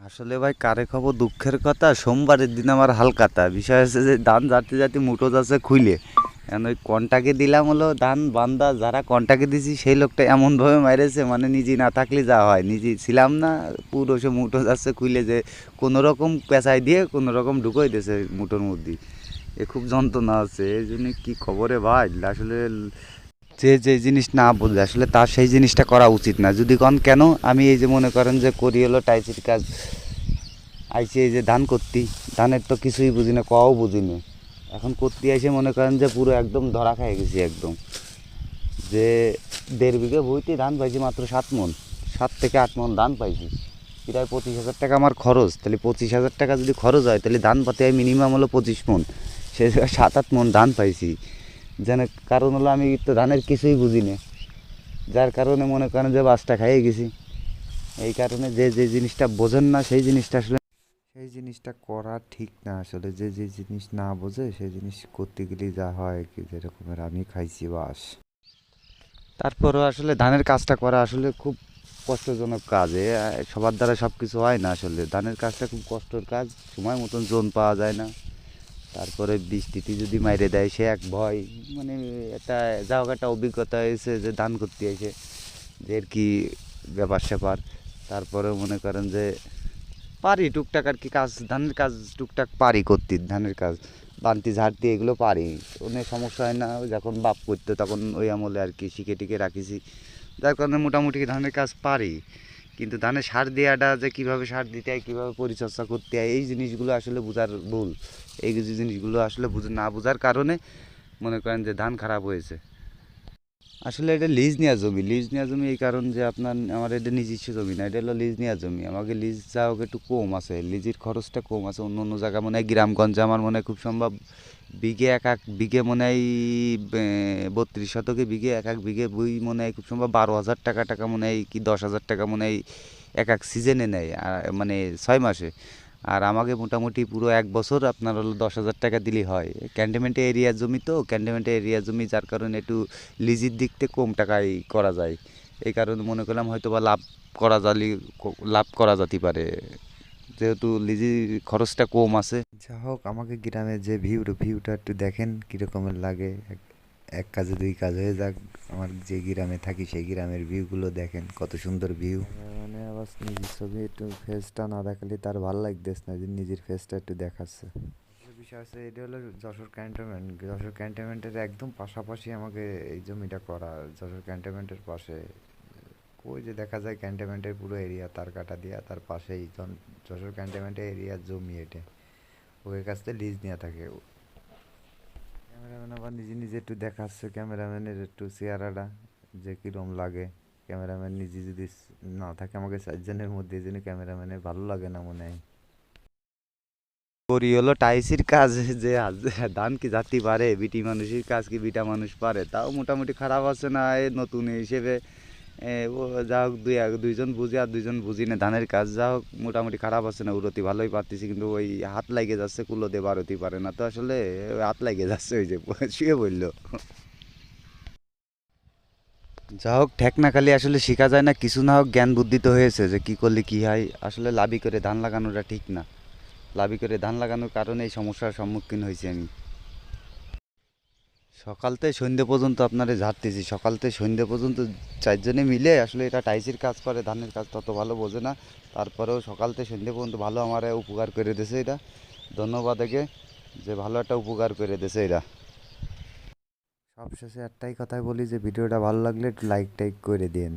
আসলে ভাই কারে খবর দুঃখের কথা, সোমবারের দিন আমার হালকাতা বিষয় হচ্ছে যে ধান যাতে যাতে মুটো যাচ্ছে খুইলে এখন ওই কন্টাকে দিলাম হলো ধান বান্দা যারা কন্টাকে দিছি সেই লোকটা এমনভাবে মাইরেছে মানে নিজে না থাকলে যা হয় নিজে ছিলাম না পুরো সে মুটো যাচ্ছে খুইলে যে কোনো রকম পেঁচাই দিয়ে কোনো রকম ঢুকোই দিয়েছে মুটোর মধ্যে। এ খুব যন্ত্রণা আছে এই জন্য কী খবরে ভাই আসলে যে যে জিনিস না বোঝে আসলে তার সেই জিনিসটা করা উচিত না। যদি কন কেন আমি এই যে মনে করেন যে করি হলো টাইচির কাজ, আইসি এই যে ধান করতি, ধানের তো কিছুই বুঝি না, কও বুঝি না। এখন করতে আইসে মনে করেন যে পুরো একদম ধরা খেয়ে গেছি একদম। যে 1.5 বিঘা ভুঁইতে ধান পাইছি মাত্র 7 মণ, 7 থেকে 8 মণ ধান পাইছি। প্রায় 25,000 টাকা আমার খরচ, তাহলে 25,000 টাকা যদি খরচ হয় তাহলে ধান পাতে হয় মিনিমাম হলো 25 মণ, সে 7-8 মণ ধান পাইছি। যেন কারণ হলো আমি তো ধানের কিছুই বুঝি না, যার কারণে মনে করেন যে বাসটা খাইয়ে গেছি। এই কারণে যে যে জিনিসটা বোঝেন না সেই জিনিসটা করা ঠিক না। আসলে যে যে জিনিস না বোঝে সেই জিনিস করতে গেলে যা হয় কি যেরকমের আমি খাইছি বাস। তারপরেও আসলে ধানের কাজটা করা আসলে খুব কষ্টজনক কাজ। সবার দ্বারা সব কিছু হয় না, আসলে ধানের কাজটা খুব কষ্টের কাজ, সময় মতন জোন পাওয়া যায় না। তারপরে বৃষ্টিতে যদি মাইরে দেয় সে এক ভয়, মানে একটা যা হোক একটা অভিজ্ঞতা হয়েছে যে ধান করতে এসে যে আর কি ব্যাপার স্যাপার। তারপরে মনে করেন যে পারি টুকটাক আর কি কাজ, ধানের কাজ টুকটাক পারি করতে, ধানের কাজ বানতি ঝাড়তি এগুলো পারি, অনেক সমস্যা হয় না। ওই যখন বাপ করতে তখন ওই আমলে আর কি শিখে টিকে রাখিছি, যার কারণে মোটামুটি ধানের কাজ পারি। কিন্তু ধানের সার দেওয়াটা যে কীভাবে সার দিতে হয়, কীভাবে পরিচর্যা করতে হয়, এই জিনিসগুলো আসলে বোঝার ভুল। এই যে জিনিসগুলো আসলে না বোঝার কারণে মনে করেন যে ধান খারাপ হয়েছে। আসলে এটা লিজ নেওয়া জমি, লিজ নেওয়া জমি এই কারণ যে আপনার আমার এটা নিজস্ব জমি না, এটা হলো লিজ নেওয়া জমি। আমাকে লিজ যা হোক একটু কম আছে, লিজের খরচটা কম আছে। অন্য অন্য জায়গা মনে হয় গ্রামগঞ্জে আমার মনে হয় খুব সম্ভব বিঘে এক এক বিঘে মনে হয় 32 শতকে বিঘে এক এক বিঘে বই মনে হয় খুব সম্ভব 12,000 টাকা টাকা মনে হয় কি 10,000 টাকা মনে হয় এক এক সিজনে নেয়, মানে 6 মাসে। আর আমাকে মোটামুটি পুরো 1 বছর আপনার হলো 10,000 টাকা দিলেই হয়। ক্যান্টনমেন্ট এরিয়ার জমি, তো ক্যান্টনমেন্ট এরিয়ার জমি, যার কারণে একটু লিজের দিক থেকে কম টাকায় করা যায়। এই কারণে মনে করলাম হয়তো বা লাভ করা যেতে পারে, যেহেতু লিজের খরচটা কম আছে। যা হোক আমাকে গ্রামের যে ভিউটা একটু দেখেন কীরকমের লাগে। এক এক কাজে দুই কাজ হয়ে যাক, আমার যে গ্রামে থাকি সেই গ্রামের ভিউগুলো দেখেন কত সুন্দর ভিউ। মানে আবার নিজের ছবি একটু ফেসটা না দেখালে তার ভালো লাগতেছে না, যে নিজের ফেসটা একটু দেখাচ্ছে। বিষয় আছে এটা হলো যশোর ক্যান্টনমেন্ট, যশোর ক্যান্টনমেন্টের একদম পাশাপাশি আমাকে এই জমিটা করা, যশোর ক্যান্টনমেন্টের পাশে। ওই যে দেখা যায় ক্যান্টনমেন্টের পুরো এরিয়া তার কাটা দিয়া, তার পাশেই যশোর ক্যান্টনমেন্টের এরিয়ার জমি এটা, ওই কাছ থেকে লিজ নেওয়া থাকে। ক্যামেরাম্যান আবার নিজে নিজে একটু দেখাচ্ছে, ক্যামেরাম্যানের একটু চেহারাটা যে কীরকম লাগে। ক্যামেরাম্যান নিজে যদি না থাকে আমাকে 4 জনের মধ্যে, এই জন্য ক্যামেরাম্যানের ভালো লাগে না মনে হয়। করি হলো টাইসির কাজ, যে ধান কি জাতি পারে, বিটি মানুষের কাজ কি বিটা মানুষ পারে, তাও মোটামুটি খারাপ আছে না এ নতুন হিসেবে। ও যা হোক দুইজন বুঝি আর দুইজন বুঝি না ধানের কাজ, যা হোক মোটামুটি খারাপ আছে না, উড়তি ভালোই পারতেছি। কিন্তু ওই হাত লাগে যাচ্ছে, কুলো দিয়ে বারোতে পারে না তো আসলে, ওই হাত লাগে যাচ্ছে ওই যে শুয়ে বললো। যা হোক ঠেক না খালি আসলে শেখা যায় না, কিছু না হোক জ্ঞান বুদ্ধি তো হয়েছে যে কী করলে কী হয়। আসলে লাভি করে ধান লাগানোটা ঠিক না, লাভি করে ধান লাগানোর কারণে এই সমস্যার সম্মুখীন হয়েছি আমি। সকাল থেকে সন্ধ্যে পর্যন্ত আপনারে ঝাড়তেছি, সকাল থেকে সন্ধ্যে পর্যন্ত 4 জনে মিলে আসলে এটা টাইসির কাজ করে, ধানের কাজ তত ভালো বোঝে না। তারপরেও সকাল থেকে সন্ধ্যে পর্যন্ত ভালো আমার উপকার করে দিয়েছে এটা। ধন্যবাদ একে, যে ভালো একটা উপকার করে দিয়েছে এটা। সবশেষে একটাই কথাই বলি যে ভিডিওটা ভালো লাগলে একটু লাইক টাইক করে দিন।